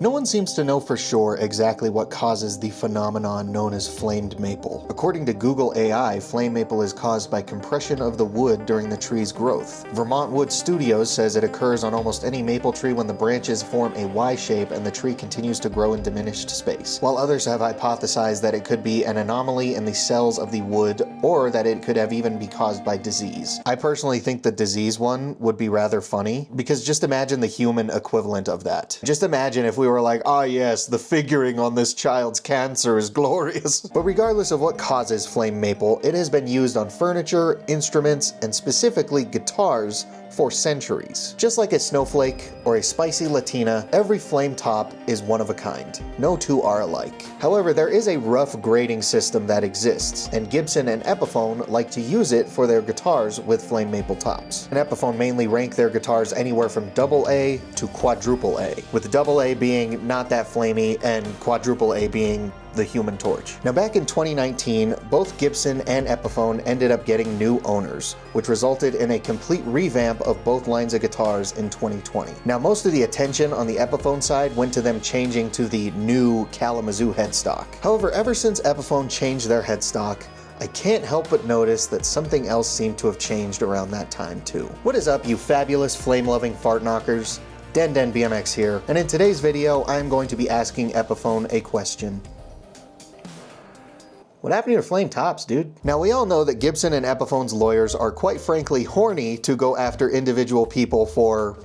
No one seems to know for sure exactly what causes the phenomenon known as flamed maple. According to Google AI, flame maple is caused by compression of the wood during the tree's growth. Vermont Wood Studios says it occurs on almost any maple tree when the branches form a Y shape and the tree continues to grow in diminished space, while others have hypothesized that it could be an anomaly in the cells of the wood, or that it could have even be caused by disease. I personally think the disease one would be rather funny, because just imagine the human equivalent of that. Just imagine if we were like, ah yes, the figuring on this child's cancer is glorious. But regardless of what causes flame maple, it has been used on furniture, instruments, and specifically guitars for centuries. Just like a snowflake or a spicy Latina, every flame top is one of a kind. No two are alike. However, there is a rough grading system that exists, and Gibson and Epiphone like to use it for their guitars with flame maple tops. And Epiphone mainly rank their guitars anywhere from AA to quadruple A, with AA being not that flamey and quadruple A being the Human Torch. Now back in 2019, both Gibson and Epiphone ended up getting new owners, which resulted in a complete revamp of both lines of guitars in 2020. Now most of the attention on the Epiphone side went to them changing to the new Kalamazoo headstock. However, ever since Epiphone changed their headstock, I can't help but notice that something else seemed to have changed around that time too. What is up, you fabulous flame-loving fart knockers? DenDenBMX here, and in today's video, I'm going to be asking Epiphone a question. What happened to your flame tops, dude? Now we all know that Gibson and Epiphone's lawyers are quite frankly horny to go after individual people for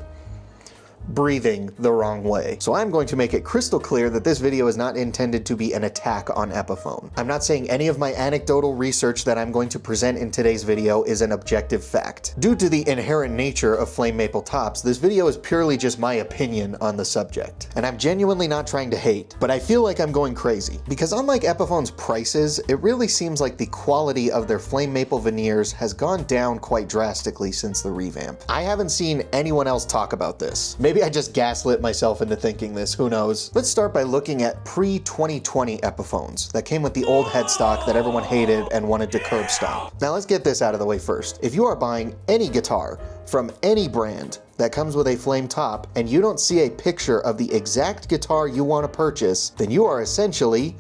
breathing the wrong way. So I'm going to make it crystal clear that this video is not intended to be an attack on Epiphone. I'm not saying any of my anecdotal research that I'm going to present in today's video is an objective fact. Due to the inherent nature of flame maple tops, this video is purely just my opinion on the subject. And I'm genuinely not trying to hate, but I feel like I'm going crazy. Because unlike Epiphone's prices, it really seems like the quality of their flame maple veneers has gone down quite drastically since the revamp. I haven't seen anyone else talk about this. Maybe I just gaslit myself into thinking this, who knows? Let's start by looking at pre-2020 Epiphones that came with the old headstock that everyone hated and wanted to curb stomp. Now let's get this out of the way first. If you are buying any guitar from any brand that comes with a flame top and you don't see a picture of the exact guitar you want to purchase, then you are essentially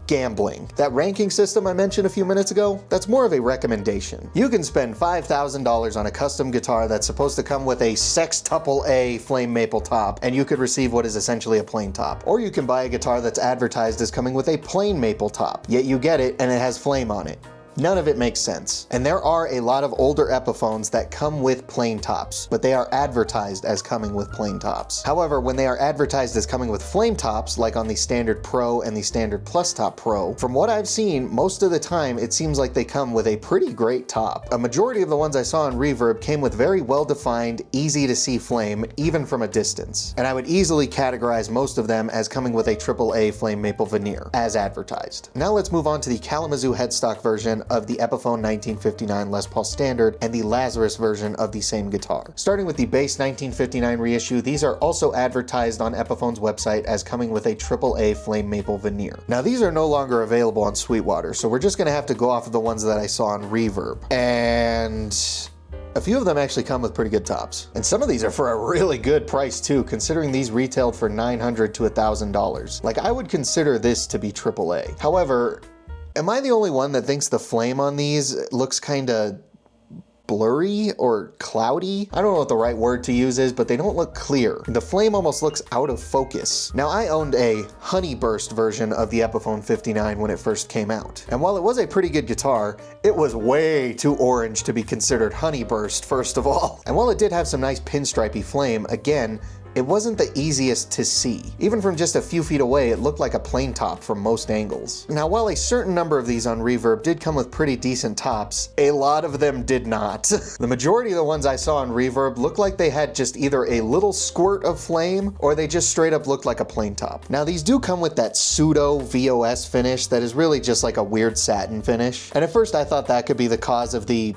gambling. That ranking system I mentioned a few minutes ago, that's more of a recommendation. You can spend $5,000 on a custom guitar that's supposed to come with a sextuple A flame maple top, and you could receive what is essentially a plain top. Or you can buy a guitar that's advertised as coming with a plain maple top, yet you get it and it has flame on it. None of it makes sense. And there are a lot of older Epiphones that come with plain tops, but they are advertised as coming with plain tops. However, when they are advertised as coming with flame tops, like on the Standard Pro and the Standard Plus Top Pro, from what I've seen, most of the time it seems like they come with a pretty great top. A majority of the ones I saw on Reverb came with very well-defined, easy to see flame, even from a distance. And I would easily categorize most of them as coming with a AAA flame maple veneer, as advertised. Now let's move on to the Kalamazoo headstock version of the Epiphone 1959 Les Paul Standard and the Lazarus version of the same guitar. Starting with the base 1959 reissue, these are also advertised on Epiphone's website as coming with a AAA flame maple veneer. Now these are no longer available on Sweetwater, so we're just gonna have to go off of the ones that I saw on Reverb. And a few of them actually come with pretty good tops. And some of these are for a really good price too, considering these retailed for $900 to $1,000. Like, I would consider this to be AAA. However, am I the only one that thinks the flame on these looks kinda blurry or cloudy? I don't know what the right word to use is, but they don't look clear. The flame almost looks out of focus. Now, I owned a Honeyburst version of the Epiphone 59 when it first came out. And while it was a pretty good guitar, it was way too orange to be considered Honeyburst, first of all. And while it did have some nice pinstripey flame, again, it wasn't the easiest to see. Even from just a few feet away, it looked like a plain top from most angles. Now, while a certain number of these on Reverb did come with pretty decent tops, a lot of them did not. The majority of the ones I saw on Reverb looked like they had just either a little squirt of flame, or they just straight up looked like a plain top. Now, these do come with that pseudo VOS finish that is really just like a weird satin finish. And at first I thought that could be the cause of the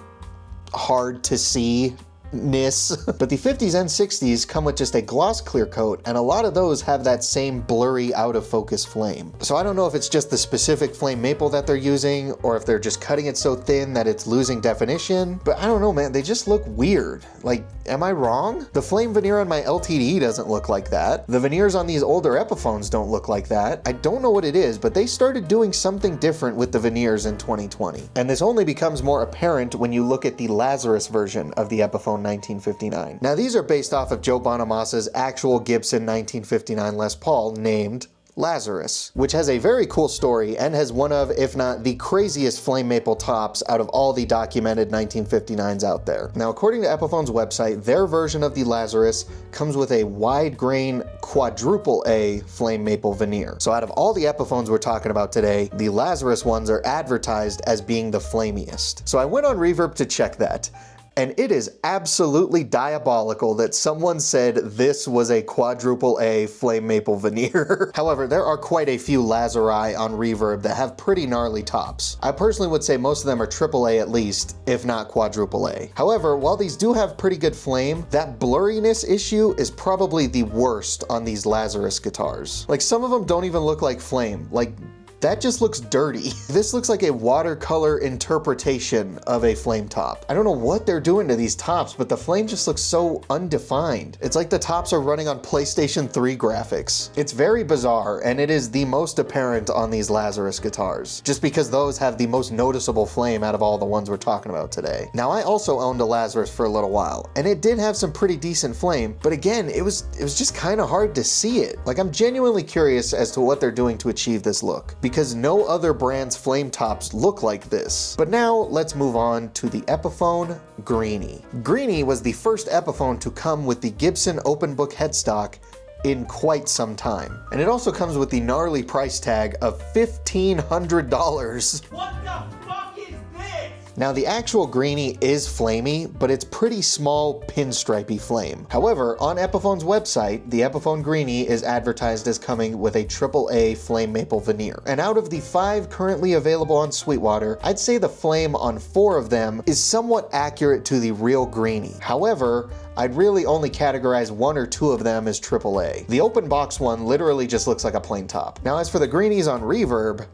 hard to see blurriness. But the 50s and 60s come with just a gloss clear coat, and a lot of those have that same blurry out of focus flame. So I don't know if it's just the specific flame maple that they're using, or if they're just cutting it so thin that it's losing definition, but I don't know, man, they just look weird. Like, am I wrong? The flame veneer on my LTD doesn't look like that. The veneers on these older Epiphones don't look like that. I don't know what it is, but they started doing something different with the veneers in 2020. And this only becomes more apparent when you look at the Lazarus version of the Epiphone 1959. Now, these are based off of Joe Bonamassa's actual Gibson 1959 Les Paul named Lazarus, which has a very cool story and has one of, if not the craziest flame maple tops out of all the documented 1959s out there. Now, according to Epiphone's website, their version of the Lazarus comes with a wide grain quadruple A flame maple veneer. So out of all the Epiphones we're talking about today, the Lazarus ones are advertised as being the flamiest. So I went on Reverb to check that. And it is absolutely diabolical that someone said this was a quadruple A flame maple veneer. However, there are quite a few Lazari on Reverb that have pretty gnarly tops. I personally would say most of them are triple A at least, if not quadruple A. However, while these do have pretty good flame, that blurriness issue is probably the worst on these Lazarus guitars. Like, some of them don't even look like flame. Like, that just looks dirty. This looks like a watercolor interpretation of a flame top. I don't know what they're doing to these tops, but the flame just looks so undefined. It's like the tops are running on PlayStation 3 graphics. It's very bizarre, and it is the most apparent on these Lazarus guitars, just because those have the most noticeable flame out of all the ones we're talking about today. Now, I also owned a Lazarus for a little while, and it did have some pretty decent flame, but again, it was just kind of hard to see it. Like, I'm genuinely curious as to what they're doing to achieve this look, because no other brand's flame tops look like this. But now let's move on to the Epiphone Greeny. Greeny was the first Epiphone to come with the Gibson open book headstock in quite some time. And it also comes with the gnarly price tag of $1,500. What the fuck is this? Now, the actual Greeny is flamey, but it's pretty small pinstripey flame. However, on Epiphone's website, the Epiphone Greeny is advertised as coming with a AAA flame maple veneer. And out of the 5 currently available on Sweetwater, I'd say the flame on 4 of them is somewhat accurate to the real Greeny. However, I'd really only categorize 1 or 2 of them as AAA. The open box one literally just looks like a plain top. Now, as for the Greenies on Reverb,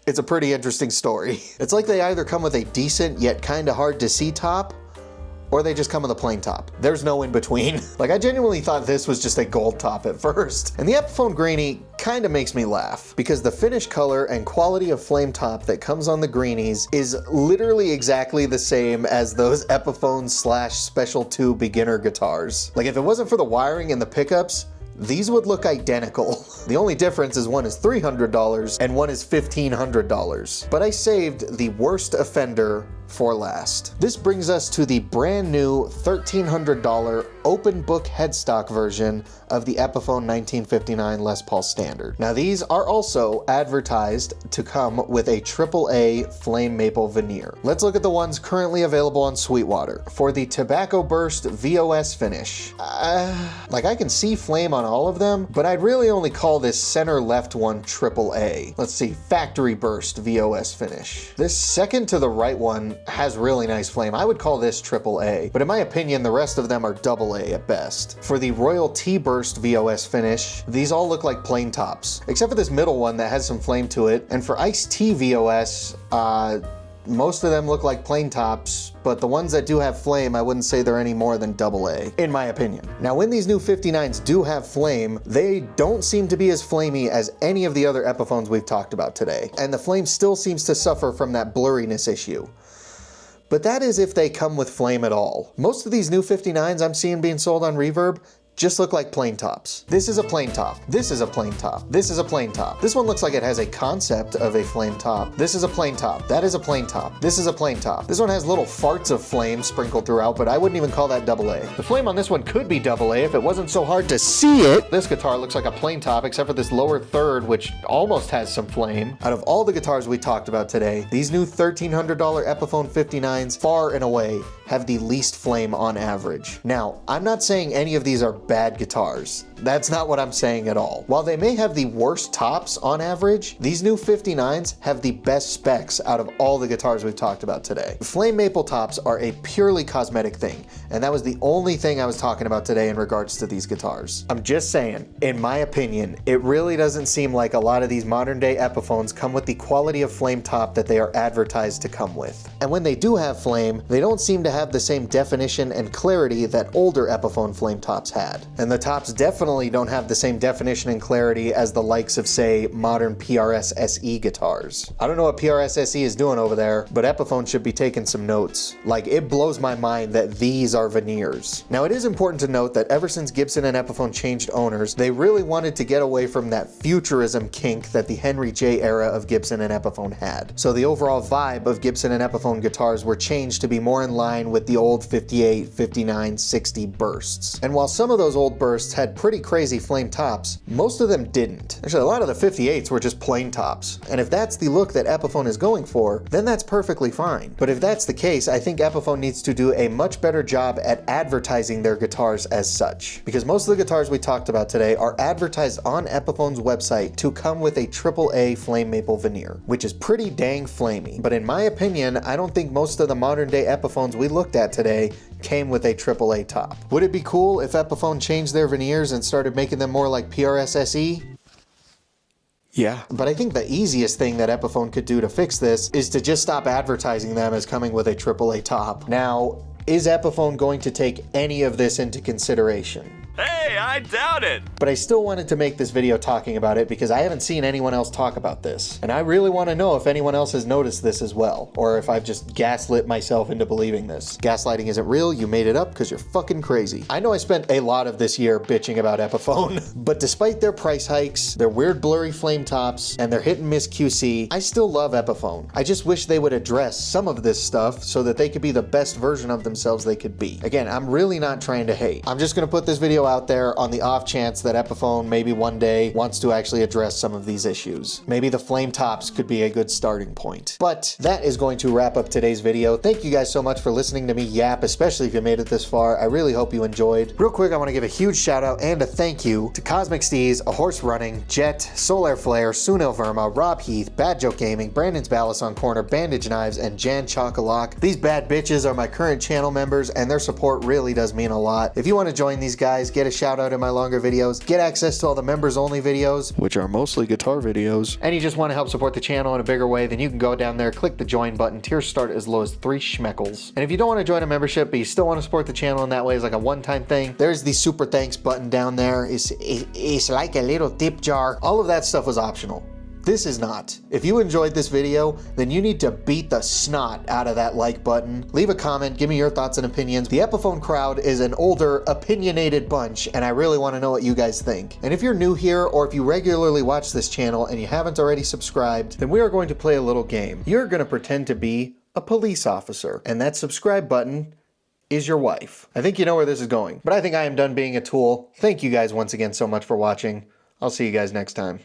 it's a pretty interesting story. It's like they either come with a decent yet kinda hard to see top, or they just come with a plain top. There's no in between. Like, I genuinely thought this was just a gold top at first. And the Epiphone Greeny kinda makes me laugh, because the finish color and quality of flame top that comes on the Greenies is literally exactly the same as those Epiphone / Special 2 beginner guitars. Like, if it wasn't for the wiring and the pickups, these would look identical. The only difference is one is $300 and one is $1,500. But I saved the worst offender for last. This brings us to the brand new $1,300 open book headstock version of the Epiphone 1959 Les Paul Standard. Now, these are also advertised to come with a AAA flame maple veneer. Let's look at the ones currently available on Sweetwater. For the Tobacco Burst VOS finish, like, I can see flame on all of them, but I'd really only call this center left one AAA. Let's see, Factory Burst VOS finish. This second to the right one has really nice flame. I would call this AAA, but in my opinion, the rest of them are AA at best. For the Royal T-Burst VOS finish, these all look like plain tops, except for this middle one that has some flame to it. And for Ice T VOS, most of them look like plain tops, but the ones that do have flame, I wouldn't say they're any more than AA, in my opinion. Now, when these new 59s do have flame, they don't seem to be as flamey as any of the other Epiphones we've talked about today. And the flame still seems to suffer from that blurriness issue. But that is if they come with flame at all. Most of these new 59s I'm seeing being sold on Reverb just look like plain tops. This is a plain top. This is a plain top. This is a plain top. This one looks like it has a concept of a flame top. This is a plain top. That is a plain top. This is a plain top. This one has little farts of flame sprinkled throughout, but I wouldn't even call that AA. The flame on this one could be AA if it wasn't so hard to see it. This guitar looks like a plain top except for this lower third, which almost has some flame. Out of all the guitars we talked about today, these new $1,300 Epiphone 59s far and away have the least flame on average. Now, I'm not saying any of these are bad guitars. That's not what I'm saying at all. While they may have the worst tops on average, these new 59s have the best specs out of all the guitars we've talked about today. Flame maple tops are a purely cosmetic thing, And that was the only thing I was talking about today in regards to these guitars. I'm just saying, in my opinion, it really doesn't seem like a lot of these modern day Epiphones come with the quality of flame top that they are advertised to come with. And when they do have flame, they don't seem to have the same definition and clarity that older Epiphone flame tops had. And the tops definitely don't have the same definition and clarity as the likes of, say, modern PRS SE guitars. I don't know what PRS SE is doing over there, but Epiphone should be taking some notes. Like, it blows my mind that these are veneers. Now, it is important to note that ever since Gibson and Epiphone changed owners, they really wanted to get away from that futurism kink that the Henry J era of Gibson and Epiphone had. So the overall vibe of Gibson and Epiphone guitars were changed to be more in line with the old 58, 59, 60 bursts. And while some of those old bursts had pretty crazy flame tops, most of them didn't. Actually, a lot of the 58s were just plain tops. And if that's the look that Epiphone is going for, then that's perfectly fine. But if that's the case, I think Epiphone needs to do a much better job at advertising their guitars as such. Because most of the guitars we talked about today are advertised on Epiphone's website to come with a AAA flame maple veneer, which is pretty dang flamey. But in my opinion, I don't think most of the modern day Epiphones we looked at today came with a AAA top. Would it be cool if Epiphone changed their veneers and started making them more like PRS SE? Yeah. But I think the easiest thing that Epiphone could do to fix this is to just stop advertising them as coming with a AAA top. Now, is Epiphone going to take any of this into consideration? Hey, I doubt it. But I still wanted to make this video talking about it because I haven't seen anyone else talk about this. And I really want to know if anyone else has noticed this as well, or if I've just gaslit myself into believing this. Gaslighting isn't real, you made it up because you're fucking crazy. I know I spent a lot of this year bitching about Epiphone, but despite their price hikes, their weird blurry flame tops, and their hit and miss QC, I still love Epiphone. I just wish they would address some of this stuff so that they could be the best version of themselves they could be. Again, I'm really not trying to hate. I'm just gonna put this video out there on the off chance that Epiphone maybe one day wants to actually address some of these issues. Maybe the flame tops could be a good starting point. But that is going to wrap up today's video. Thank you guys so much for listening to me yap, especially if you made it this far. I really hope you enjoyed. Real quick, I want to give a huge shout out and a thank you to Cosmic Steez, A Horse Running, Jet, Solar Flare, Sunil Verma, Rob Heath, Bad Joke Gaming, Brandon's Ballast on Corner, Bandage Knives, and Jan Chocolate. These bad bitches are my current channel members, and their support really does mean a lot. If you want to join these guys, get a shout out in my longer videos, get access to all the members only videos, which are mostly guitar videos, and you just want to help support the channel in a bigger way, then you can go down there, click the join button. Tiers start as low as 3 schmeckles. And if you don't want to join a membership, but you still want to support the channel in that way as like a one-time thing, there's the super thanks button down there. It's like a little tip jar. All of that stuff was optional. This is not. If you enjoyed this video, then you need to beat the snot out of that like button. Leave a comment, give me your thoughts and opinions. The Epiphone crowd is an older, opinionated bunch, and I really want to know what you guys think. And if you're new here, or if you regularly watch this channel and you haven't already subscribed, then we are going to play a little game. You're going to pretend to be a police officer, and that subscribe button is your wife. I think you know where this is going, but I think I am done being a tool. Thank you guys once again so much for watching. I'll see you guys next time.